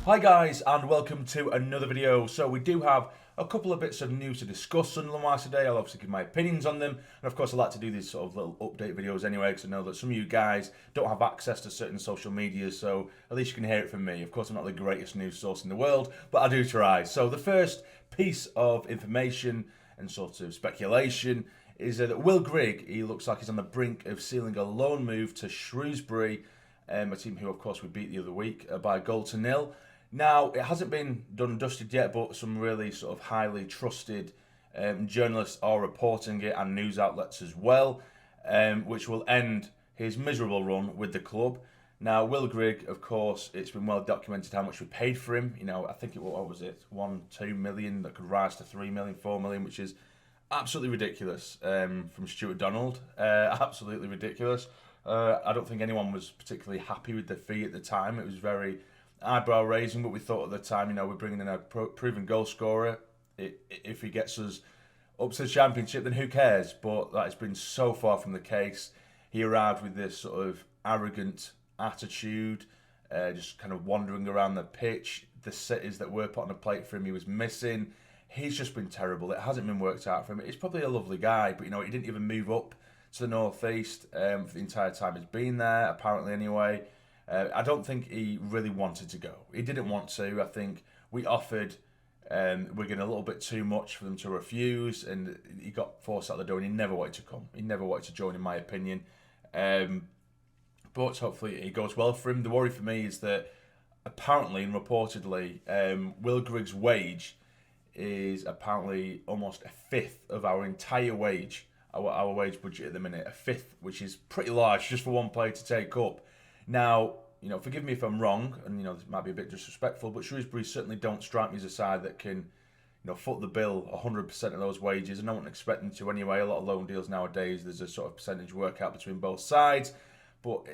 Hi guys, and welcome to another video. So we do have a couple of bits of news to discuss Sunderland today. I'll obviously give my opinions on them, and of course I like to do these sort of little update videos anyway, because I know that some of you guys don't have access to certain social medias, so at least you can hear it from me. Of course I'm not the greatest news source in the world, but I do try. So the first piece of information and sort of speculation is that Will Grigg, he looks like he's on the brink of sealing a loan move to Shrewsbury, a team who of course we beat the other week by a goal to nil. Now, it hasn't been done and dusted yet, but some really sort of highly trusted journalists are reporting it, and news outlets as well, which will end his miserable run with the club. Now, Will Grigg, of course, it's been well documented how much we paid for him. You know, I think what was it, 1-2 million that could rise to 3 million, 4 million, which is absolutely ridiculous from Stuart Donald. Absolutely ridiculous. I don't think anyone was particularly happy with the fee at the time. It was very eyebrow raising, but we thought at the time, you know, we're bringing in a proven goal scorer. If he gets us up to the Championship, then who cares? But that has been so far from the case. He arrived with this sort of arrogant attitude, just kind of wandering around the pitch. The cities that were put on a plate for him, he was missing. He's just been terrible. It hasn't been worked out for him. He's probably a lovely guy, but you know, he didn't even move up to the North East for the entire time he's been there, apparently anyway. I don't think he really wanted to go. He didn't want to. I think we offered Wigan a little bit too much for them to refuse, and he got forced out the door, and he never wanted to come. He never wanted to join, in my opinion. But hopefully it goes well for him. The worry for me is that apparently and reportedly, Will Grigg's wage is apparently almost a fifth of our entire wage, our wage budget at the minute. A fifth, which is pretty large just for one player to take up. Now, you know, forgive me if I'm wrong, and, you know, this might be a bit disrespectful, but Shrewsbury certainly don't strike me as a side that can, you know, foot the bill 100% of those wages, and I wouldn't expect them to anyway. A lot of loan deals nowadays, there's a sort of percentage workout between both sides, but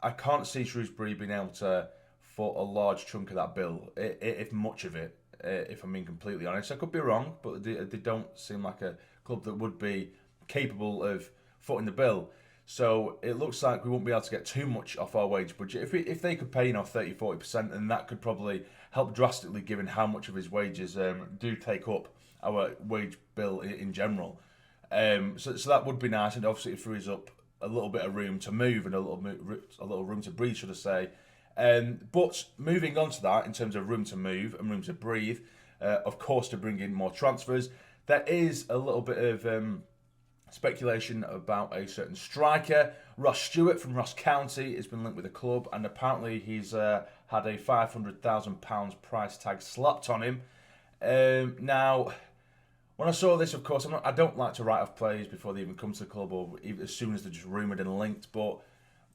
I can't see Shrewsbury being able to foot a large chunk of that bill, if much of it, if I'm being completely honest. I could be wrong, but they don't seem like a club that would be capable of footing the bill. So it looks like we won't be able to get too much off our wage budget. If they could pay, you know, 30-40%, then that could probably help drastically, given how much of his wages do take up our wage bill in general. So that would be nice, and obviously it frees up a little bit of room to move and a little room to breathe, should I say. But moving on to that, in terms of room to move and room to breathe, of course, to bring in more transfers, there is a little bit of speculation about a certain striker. Ross Stewart from Ross County has been linked with the club, and apparently he's had a £500,000 price tag slapped on him. Now, when I saw this, of course, I don't like to write off players before they even come to the club, or even as soon as they're just rumoured and linked, but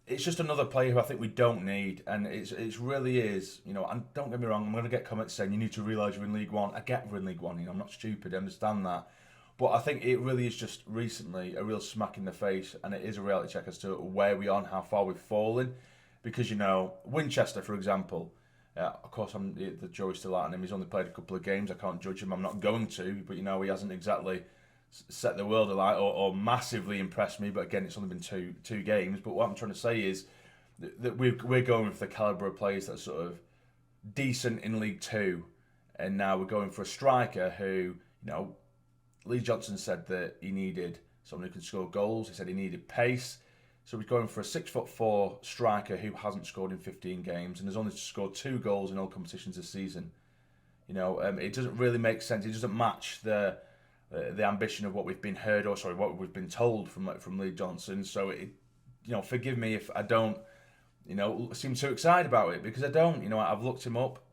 it's just another player who I think we don't need, and it really is, you know, and don't get me wrong, I'm going to get comments saying you need to realise you're in League One. I get we're in League One, you know, I'm not stupid, I understand that. But I think it really is just recently a real smack in the face, and it is a reality check as to where we are and how far we've fallen. Because, you know, Winchester, for example, of course, the jury's still out on him. He's only played a couple of games. I can't judge him. I'm not going to. But, you know, he hasn't exactly set the world alight or massively impressed me. But, again, it's only been two games. But what I'm trying to say is that we're going for the calibre of players that's sort of decent in League Two. And now we're going for a striker who, you know, Lee Johnson said that he needed someone who could score goals. He said he needed pace. So he's going for a 6'4" striker who hasn't scored in 15 games and has only scored 2 goals in all competitions this season. You know, it doesn't really make sense. It doesn't match the ambition of what we've been what we've been told from Lee Johnson. So you know, forgive me if I don't, you know, seem too excited about it, because I don't. You know, I've looked him up.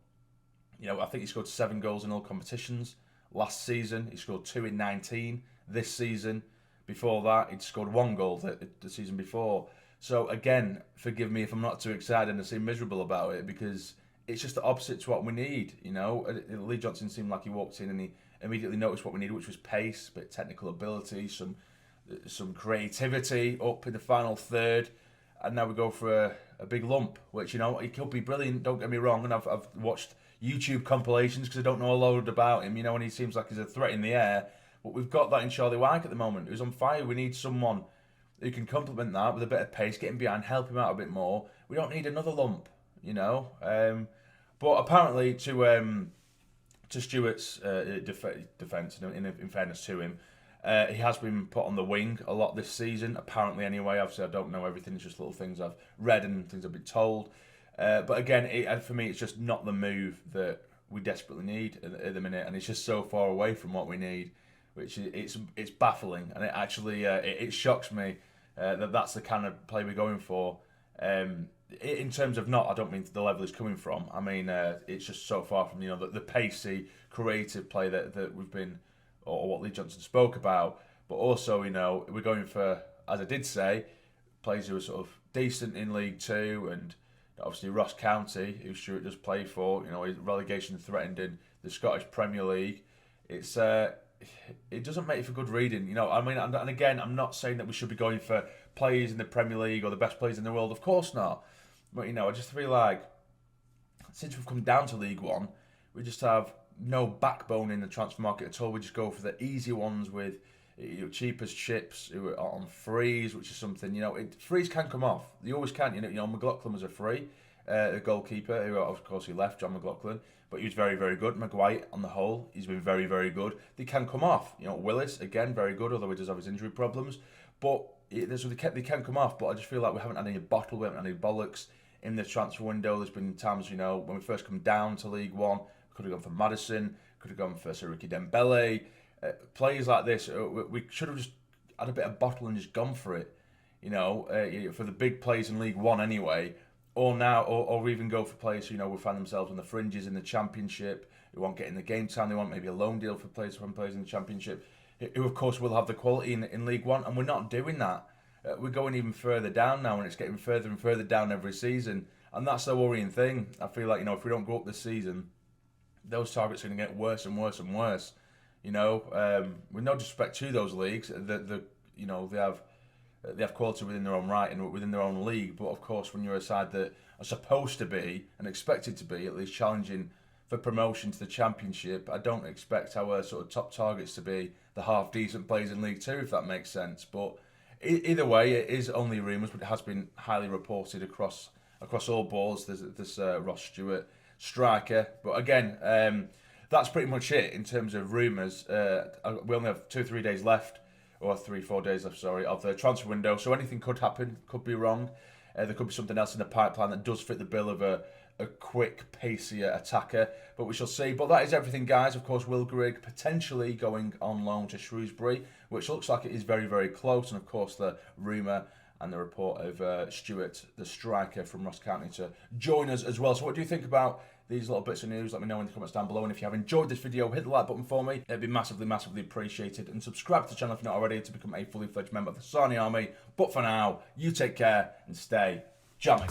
You know, I think he scored 7 goals in all competitions. Last season, he scored 2 in 19. This season, before that, he'd scored 1 goal the season before. So again, forgive me if I'm not too excited and seem miserable about it, because it's just the opposite to what we need. You know, Lee Johnson seemed like he walked in and he immediately noticed what we needed, which was pace, a bit of technical ability, some creativity up in the final third, and now we go for a big lump, which, you know, he could be brilliant. Don't get me wrong, and I've watched YouTube compilations because I don't know a load about him, you know, and he seems like he's a threat in the air. But we've got that in Charlie Wyke at the moment, who's on fire. We need someone who can complement that with a bit of pace, get him behind, help him out a bit more. We don't need another lump, you know. But apparently, to Stewart's defence, in fairness to him, he has been put on the wing a lot this season, apparently anyway. Obviously, I don't know everything, it's just little things I've read and things I've been told. But again, for me, it's just not the move that we desperately need at the minute, and it's just so far away from what we need, which it's baffling, and it actually it shocks me that that's the kind of play we're going for. In terms of I don't mean the level it's coming from. I mean it's just so far from the pacey, creative play that we've been, or what Lee Johnson spoke about. But also we're going for, as I did say, players who are sort of decent in League Two, and obviously Ross County, who Stewart does play for. His relegation threatened in the Scottish Premier League. It doesn't make for good reading. I mean, and again, I'm not saying that we should be going for players in the Premier League or the best players in the world. Of course not. But I just feel like since we've come down to League One, we just have no backbone in the transfer market at all. We just go for the easy ones with cheap as chips who are on frees, which is something frees can come off. They always can. McLaughlin was a free, a goalkeeper who of course he left, John McLaughlin, but he was very, very good. Maguire on the whole, he's been very, very good. They can come off. Willis again, very good, although he does have his injury problems. But they can come off. But I just feel like we haven't had any bottle, we haven't had any bollocks in the transfer window. There's been times when we first come down to League One, we could have gone for Maddison, could have gone for Sir Ricky Dembele. Players like this, we should have just had a bit of bottle and just gone for it, for the big players in League One anyway, or even go for players who will find themselves on the fringes in the Championship, who won't get in the game time. They want maybe a loan deal for players in the Championship, who of course will have the quality in League One, and we're not doing that. We're going even further down now, and it's getting further and further down every season, and that's the worrying thing. I feel like if we don't go up this season, those targets are going to get worse and worse and worse. With no disrespect to those leagues, they have quality within their own right and within their own league. But of course, when you're a side that are supposed to be and expected to be at least challenging for promotion to the Championship, I don't expect our sort of top targets to be the half decent players in League Two, if that makes sense. But either way, it is only rumours, but it has been highly reported across all boards. There's this Ross Stewart striker, but again. That's pretty much it in terms of rumours. We only have 2-3 days left, or 3-4 days left, of the transfer window. So anything could happen, could be wrong. There could be something else in the pipeline that does fit the bill of a quick, pacey attacker. But we shall see. But that is everything, guys. Of course, Will Grigg potentially going on loan to Shrewsbury, which looks like it is very, very close. And of course, the rumour and the report of Stewart, the striker from Ross County, to join us as well. So what do you think about these little bits of news? Let me know in the comments down below. And if you have enjoyed this video, hit the like button for me. It'd be massively, massively appreciated. And subscribe to the channel if you're not already to become a fully fledged member of the Sassy Army. But for now, you take care and stay jamming.